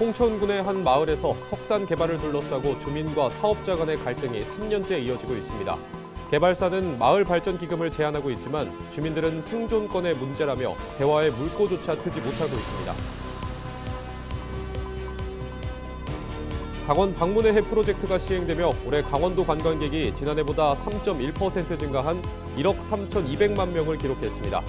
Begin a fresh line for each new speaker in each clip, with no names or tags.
홍천군의 한 마을에서 석산 개발을 둘러싸고 주민과 사업자 간의 갈등이 3년째 이어지고 있습니다. 개발사는 마을 발전 기금을 제안하고 있지만 주민들은 생존권의 문제라며 대화의 물꼬조차 트지 못하고 있습니다. 강원 방문의 해 프로젝트가 시행되며 올해 강원도 관광객이 지난해보다 3.1% 증가한 1억 3,200만 명을 기록했습니다.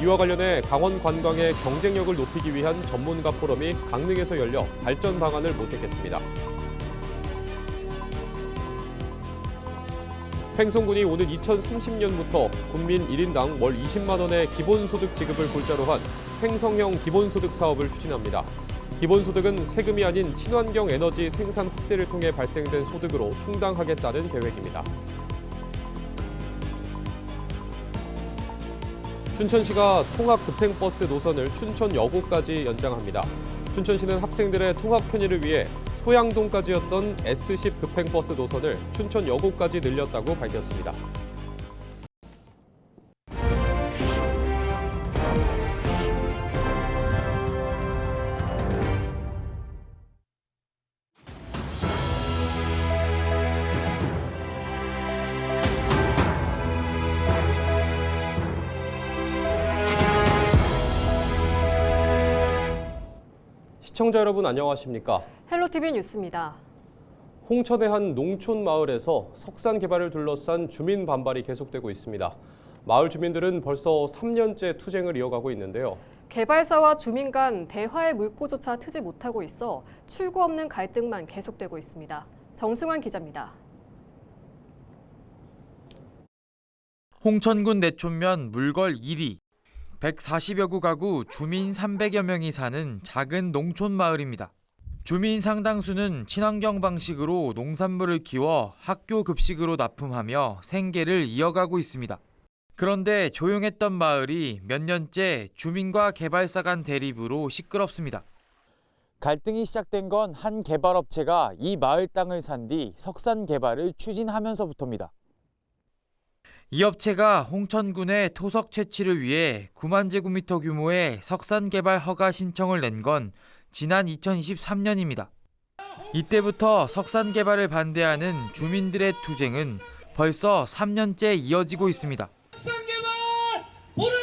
이와 관련해 강원 관광의 경쟁력을 높이기 위한 전문가 포럼이 강릉에서 열려 발전 방안을 모색했습니다. 횡성군이 오는 2030년부터 국민 1인당 월 20만 원의 기본소득 지급을 골자로 한 횡성형 기본소득 사업을 추진합니다. 기본소득은 세금이 아닌 친환경 에너지 생산 확대를 통해 발생된 소득으로 충당하겠다는 계획입니다. 춘천시가 통학급행버스 노선을 춘천여고까지 연장합니다. 춘천시는 학생들의 통학 편의를 위해 소양동까지였던 S10 급행버스 노선을 춘천여고까지 늘렸다고 밝혔습니다. 시청자 여러분 안녕하십니까?
헬로티비 뉴스입니다.
홍천의 한 농촌 마을에서 석산 개발을 둘러싼 주민 반발이 계속되고 있습니다. 마을 주민들은 벌써 3년째 투쟁을 이어가고 있는데요.
개발사와 주민 간 대화의 물꼬조차 트지 못하고 있어 출구 없는 갈등만 계속되고 있습니다. 정승환 기자입니다.
홍천군 내촌면 물걸 1리 140여 구 가구 주민 300여 명이 사는 작은 농촌 마을입니다. 주민 상당수는 친환경 방식으로 농산물을 키워 학교 급식으로 납품하며 생계를 이어가고 있습니다. 그런데 조용했던 마을이 몇 년째 주민과 개발사 간 대립으로 시끄럽습니다. 갈등이 시작된 건 한 개발업체가 이 마을 땅을 산 뒤 석산 개발을 추진하면서부터입니다. 이 업체가 홍천군의 토석 채취를 위해 9만 제곱미터 규모의 석산 개발 허가 신청을 낸 건 지난 2023년입니다. 이때부터 석산 개발을 반대하는 주민들의 투쟁은 벌써 3년째 이어지고 있습니다.
석산 개발 몰아라!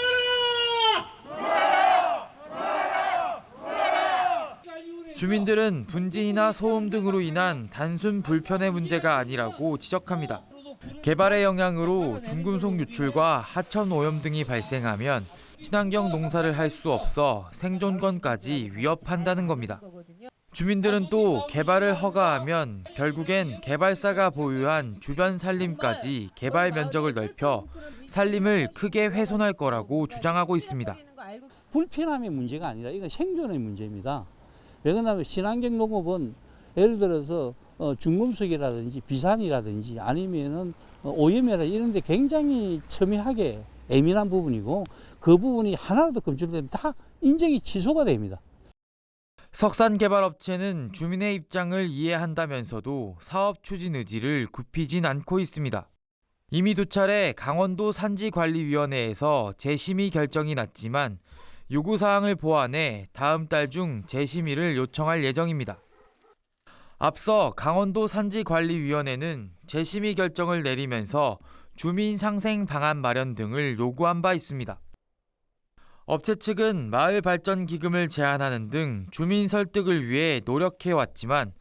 주민들은 분진이나 소음 등으로 인한 단순 불편의 문제가 아니라고 지적합니다. 개발의 영향으로 중금속 유출과 하천 오염 등이 발생하면 친환경 농사를 할 수 없어 생존권까지 위협한다는 겁니다. 주민들은 또 개발을 허가하면 결국엔 개발사가 보유한 주변 산림까지 개발 면적을 넓혀 산림을 크게 훼손할 거라고 주장하고 있습니다.
불편함의 문제가 아니라 이건 생존의 문제입니다. 왜 그러냐면 친환경 농업은 예를 들어서 중금속이라든지 비산이라든지 아니면은 오염이라 이런 데 굉장히 첨예하게 예민한 부분이고 그 부분이 하나라도 검출되면 다 인정이 취소가 됩니다.
석산 개발 업체는 주민의 입장을 이해한다면서도 사업 추진 의지를 굽히진 않고 있습니다. 이미 두 차례 강원도 산지관리위원회에서 재심의 결정이 났지만 요구사항을 보완해 다음 달 중 재심의를 요청할 예정입니다. 앞서 강원도 산지관리위원회는 재심의 결정을 내리면서 주민 상생 방안 마련 등을 요구한 바 있습니다. 업체 측은 마을 발전 기금을 제안하는 등 주민 설득을 위해 노력해왔지만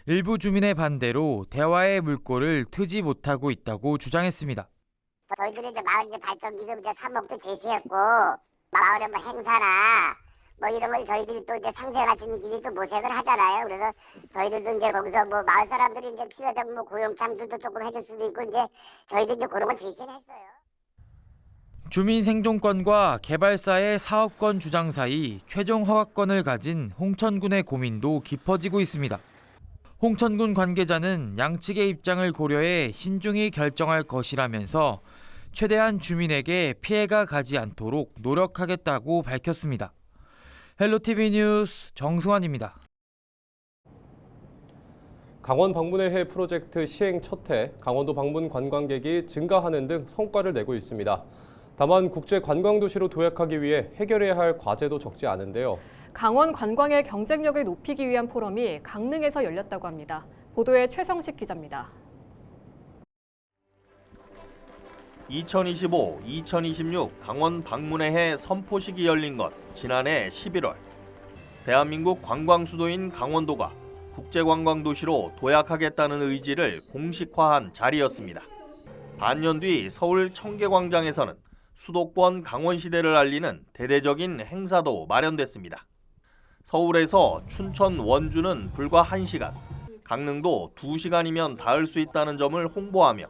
일부 주민의 반대로 대화의 물꼬를 트지 못하고 있다고 주장했습니다.
저희들이 이제 마을 발전 기금 이제 3억도 제시했고 마을에 뭐 행사나 뭐 이런 거 저희들이 또 이제 상생할 수 있는 길이 또 모색을 하잖아요. 그래서 저희들도 이제 거기서 뭐 마을 사람들이 이제 필요하다면 뭐 고용 창출도 조금 해줄 수도 있고 이제 저희들이 이제 그런 걸 제시를 했어요.
주민 생존권과 개발사의 사업권 주장 사이 최종 허가권을 가진 홍천군의 고민도 깊어지고 있습니다. 홍천군 관계자는 양측의 입장을 고려해 신중히 결정할 것이라면서 최대한 주민에게 피해가 가지 않도록 노력하겠다고 밝혔습니다. 헬로티비 뉴스 정승환입니다.
강원 방문의 해 프로젝트 시행 첫 해 강원도 방문 관광객이 증가하는 등 성과를 내고 있습니다. 다만 국제 관광도시로 도약하기 위해 해결해야 할 과제도 적지 않은데요.
강원 관광의 경쟁력을 높이기 위한 포럼이 강릉에서 열렸다고 합니다. 보도에 최성식 기자입니다.
2025-2026 강원 방문의 해 선포식이 열린 것 지난해 11월. 대한민국 관광 수도인 강원도가 국제관광도시로 도약하겠다는 의지를 공식화한 자리였습니다. 반년 뒤 서울 청계광장에서는 수도권 강원시대를 알리는 대대적인 행사도 마련됐습니다. 서울에서 춘천 원주는 불과 1시간, 강릉도 2시간이면 닿을 수 있다는 점을 홍보하며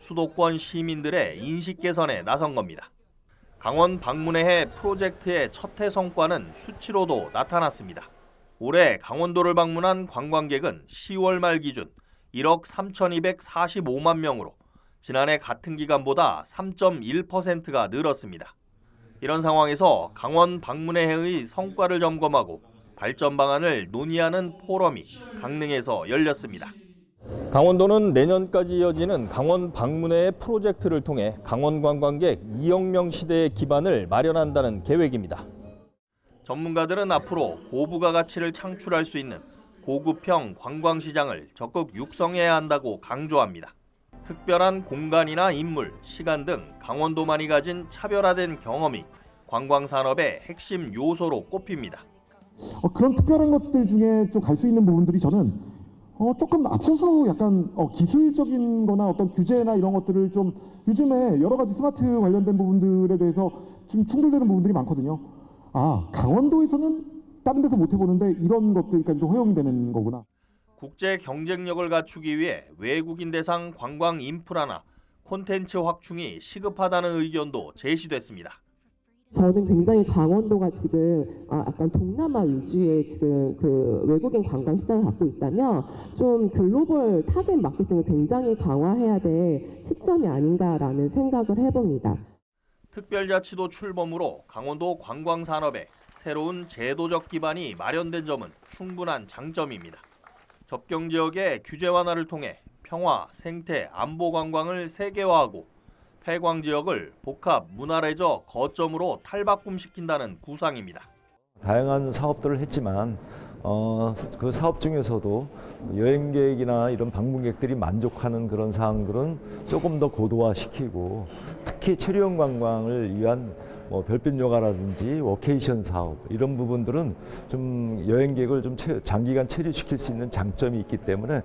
수도권 시민들의 인식 개선에 나선 겁니다. 강원 방문의 해 프로젝트의 첫 해 성과는 수치로도 나타났습니다. 올해 강원도를 방문한 관광객은 10월 말 기준 1억 3,245만 명으로 지난해 같은 기간보다 3.1%가 늘었습니다. 이런 상황에서 강원 방문의 해의 성과를 점검하고 발전 방안을 논의하는 포럼이 강릉에서 열렸습니다.
강원도는 내년까지 이어지는 강원 방문회 프로젝트를 통해 강원 관광객 2억 명 시대의 기반을 마련한다는 계획입니다.
전문가들은 앞으로 고부가 가치를 창출할 수 있는 고급형 관광시장을 적극 육성해야 한다고 강조합니다. 특별한 공간이나 인물, 시간 등 강원도만이 가진 차별화된 경험이 관광산업의 핵심 요소로 꼽힙니다.
그런 특별한 것들 중에 좀 갈 수 있는 부분들이 저는 조금 앞서서 약간 기술적인 거나 어떤 규제나 이런 것들을 좀 요즘에 여러 가지 스마트 관련된 부분들에 대해서 좀 충돌되는 부분들이 많거든요. 강원도에서는 다른 데서 못 해보는데 이런 것들까지 좀 허용이 되는 거구나.
국제 경쟁력을 갖추기 위해 외국인 대상 관광 인프라나 콘텐츠 확충이 시급하다는 의견도 제시됐습니다.
저는 굉장히 강원도가 지금 약간 동남아 위주의 지금 그 외국인 관광 시장을 갖고 있다면 좀 글로벌 타겟 마케팅을 굉장히 강화해야 될 시점이 아닌가라는 생각을 해봅니다.
특별자치도 출범으로 강원도 관광 산업에 새로운 제도적 기반이 마련된 점은 충분한 장점입니다. 접경 지역의 규제 완화를 통해 평화, 생태, 안보 관광을 세계화하고 폐광 지역을 복합 문화레저 거점으로 탈바꿈시킨다는 구상입니다.
다양한 사업들을 했지만 그 사업 중에서도 여행객이나 이런 방문객들이 만족하는 그런 사항들은 조금 더 고도화시키고 특히 체류형 관광을 위한 별빛 요가라든지 워케이션 사업 이런 부분들은 좀 여행객을 좀 장기간 체류시킬 수 있는 장점이 있기 때문에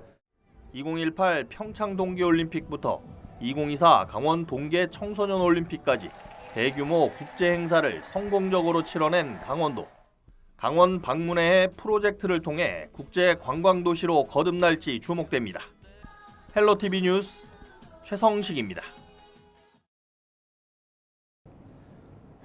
2018 평창 동계올림픽부터 2024 강원 동계 청소년 올림픽까지 대규모 국제 행사를 성공적으로 치러낸 강원도. 강원 방문의 해 프로젝트를 통해 국제 관광 도시로 거듭날지 주목됩니다. 헬로티비 뉴스 최성식입니다.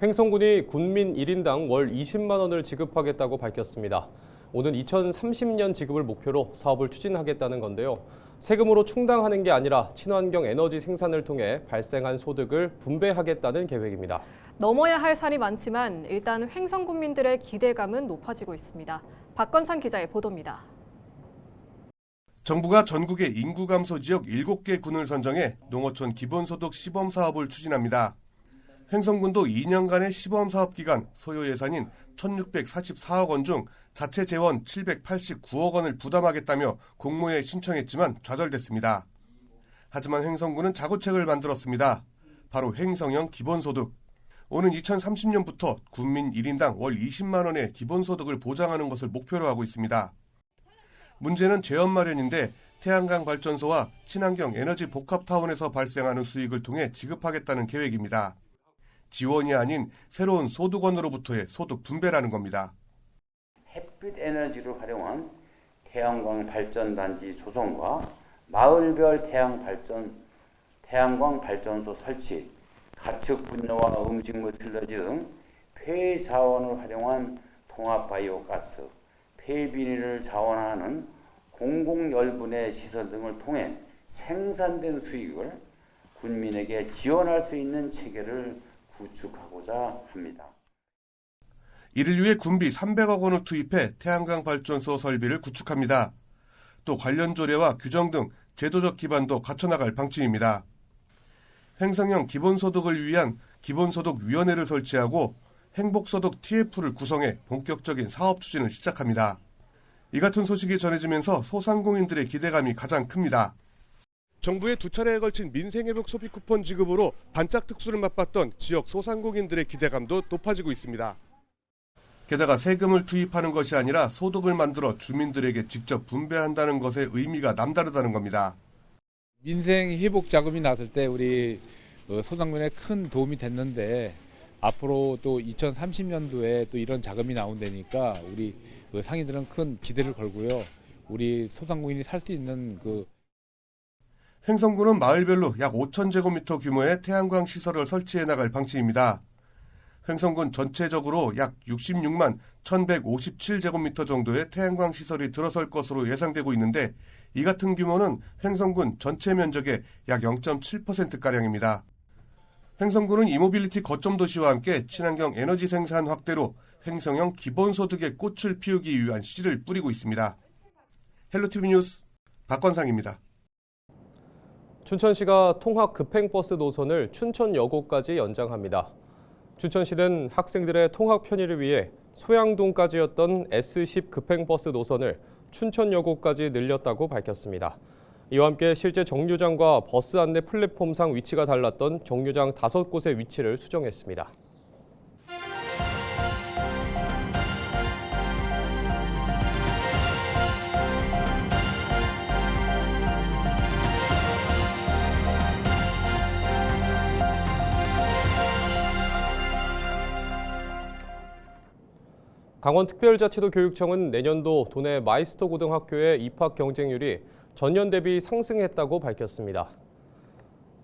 횡성군이 군민 1인당 월 20만 원을 지급하겠다고 밝혔습니다. 오는 2030년 지급을 목표로 사업을 추진하겠다는 건데요. 세금으로 충당하는 게 아니라 친환경 에너지 생산을 통해 발생한 소득을 분배하겠다는 계획입니다.
넘어야 할 산이 많지만 일단 횡성 군민들의 기대감은 높아지고 있습니다. 박건상 기자의 보도입니다.
정부가 전국의 인구 감소 지역 7개 군을 선정해 농어촌 기본소득 시범 사업을 추진합니다. 횡성군도 2년간의 시범 사업 기간 소요 예산인 1,644억 원 중 자체 재원 789억 원을 부담하겠다며 공모에 신청했지만 좌절됐습니다. 하지만 횡성군은 자구책을 만들었습니다. 바로 횡성형 기본소득. 오는 2030년부터 군민 1인당 월 20만 원의 기본소득을 보장하는 것을 목표로 하고 있습니다. 문제는 재원 마련인데 태양광 발전소와 친환경 에너지 복합타운에서 발생하는 수익을 통해 지급하겠다는 계획입니다. 지원이 아닌 새로운 소득원으로부터의 소득 분배라는 겁니다.
햇빛 에너지를 활용한 태양광 발전단지 조성과 마을별 태양광 발전소 설치, 가축 분뇨와 음식물 슬러지 등 폐 자원을 활용한 통합 바이오가스, 폐 비닐을 자원하는 공공열분해 시설 등을 통해 생산된 수익을 군민에게 지원할 수 있는 체계를 구축하고자 합니다.
이를 위해 군비 300억 원을 투입해 태양광 발전소 설비를 구축합니다. 또 관련 조례와 규정 등 제도적 기반도 갖춰나갈 방침입니다. 횡성형 기본소득을 위한 기본소득위원회를 설치하고 행복소득 TF를 구성해 본격적인 사업 추진을 시작합니다. 이 같은 소식이 전해지면서 소상공인들의 기대감이 가장 큽니다. 정부의 두 차례에 걸친 민생회복 소비 쿠폰 지급으로 반짝 특수를 맛봤던 지역 소상공인들의 기대감도 높아지고 있습니다. 게다가 세금을 투입하는 것이 아니라 소득을 만들어 주민들에게 직접 분배한다는 것의 의미가 남다르다는 겁니다.
민생 회복 자금이 나왔을 때 우리 소상공인에 큰 도움이 됐는데 앞으로 또 2030년도에 또 이런 자금이 나온다니까 우리 상인들은 큰 기대를 걸고요. 우리 소상공인이 살 수 있는
횡성군은 마을별로 약 5,000제곱미터 규모의 태양광 시설을 설치해 나갈 방침입니다. 횡성군 전체적으로 약 66만 1,157제곱미터 정도의 태양광 시설이 들어설 것으로 예상되고 있는데 이 같은 규모는 횡성군 전체 면적의 약 0.7%가량입니다. 횡성군은 이모빌리티 거점 도시와 함께 친환경 에너지 생산 확대로 횡성형 기본소득의 꽃을 피우기 위한 씨를 뿌리고 있습니다. 헬로티비 뉴스 박건상입니다.
춘천시가 통학 급행버스 노선을 춘천여고까지 연장합니다. 춘천시는 학생들의 통학 편의를 위해 소양동까지였던 S10 급행버스 노선을 춘천여고까지 늘렸다고 밝혔습니다. 이와 함께 실제 정류장과 버스 안내 플랫폼상 위치가 달랐던 정류장 5곳의 위치를 수정했습니다. 강원특별자치도 교육청은 내년도 도내 마이스터 고등학교의 입학 경쟁률이 전년 대비 상승했다고 밝혔습니다.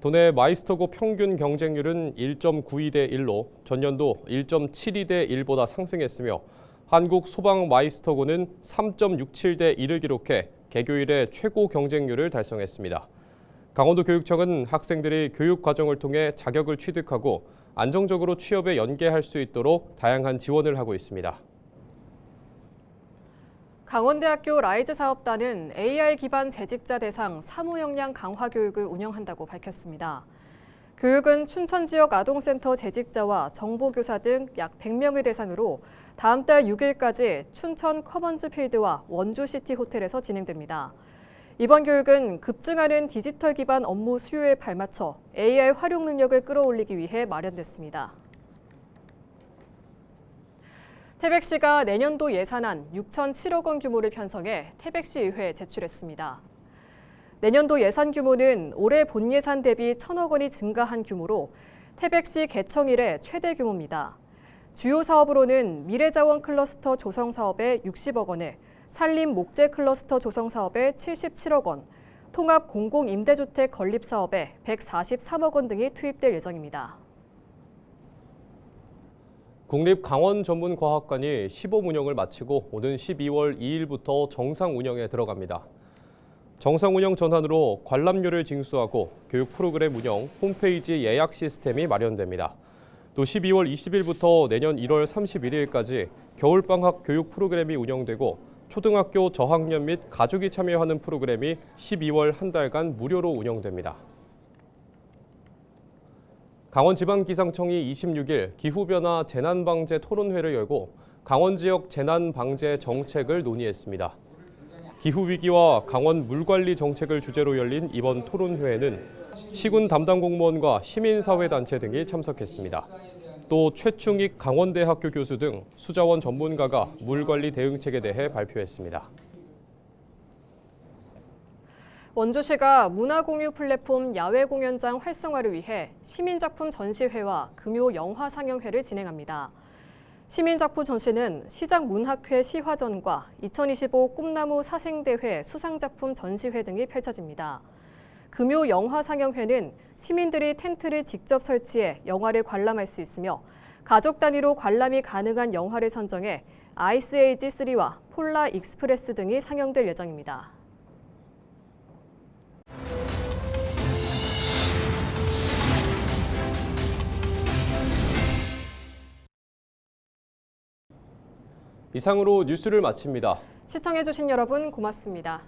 도내 마이스터고 평균 경쟁률은 1.92대 1로 전년도 1.72대 1보다 상승했으며 한국 소방 마이스터고는 3.67대 1을 기록해 개교 이래 최고 경쟁률을 달성했습니다. 강원도 교육청은 학생들이 교육 과정을 통해 자격을 취득하고 안정적으로 취업에 연계할 수 있도록 다양한 지원을 하고 있습니다.
강원대학교 라이즈 사업단은 AI 기반 재직자 대상 사무 역량 강화 교육을 운영한다고 밝혔습니다. 교육은 춘천 지역 아동센터 재직자와 정보교사 등 약 100명을 대상으로 다음 달 6일까지 춘천 커먼즈 필드와 원주 시티 호텔에서 진행됩니다. 이번 교육은 급증하는 디지털 기반 업무 수요에 발맞춰 AI 활용 능력을 끌어올리기 위해 마련됐습니다. 태백시가 내년도 예산안 6,007억 원 규모를 편성해 태백시 의회에 제출했습니다. 내년도 예산 규모는 올해 본 예산 대비 1,000억 원이 증가한 규모로 태백시 개청 이래 최대 규모입니다. 주요 사업으로는 미래자원 클러스터 조성 사업에 60억 원에 산림 목재 클러스터 조성 사업에 77억 원, 통합 공공임대주택 건립 사업에 143억 원 등이 투입될 예정입니다.
국립강원전문과학관이 시범 운영을 마치고 오는 12월 2일부터 정상 운영에 들어갑니다. 정상 운영 전환으로 관람료를 징수하고 교육 프로그램 운영, 홈페이지 예약 시스템이 마련됩니다. 또 12월 20일부터 내년 1월 31일까지 겨울방학 교육 프로그램이 운영되고 초등학교 저학년 및 가족이 참여하는 프로그램이 12월 한 달간 무료로 운영됩니다. 강원지방기상청이 26일 기후변화 재난방제 토론회를 열고 강원 지역 재난방제 정책을 논의했습니다. 기후위기와 강원 물관리 정책을 주제로 열린 이번 토론회에는 시군 담당 공무원과 시민사회단체 등이 참석했습니다. 또 최충익 강원대학교 교수 등 수자원 전문가가 물관리 대응책에 대해 발표했습니다.
원주시가 문화공유 플랫폼 야외공연장 활성화를 위해 시민작품 전시회와 금요 영화 상영회를 진행합니다. 시민작품 전시는 시장문학회 시화전과 2025 꿈나무 사생대회 수상작품 전시회 등이 펼쳐집니다. 금요 영화 상영회는 시민들이 텐트를 직접 설치해 영화를 관람할 수 있으며 가족 단위로 관람이 가능한 영화를 선정해 아이스에이지 3와 폴라 익스프레스 등이 상영될 예정입니다.
이상으로 뉴스를 마칩니다.
시청해주신 여러분 고맙습니다.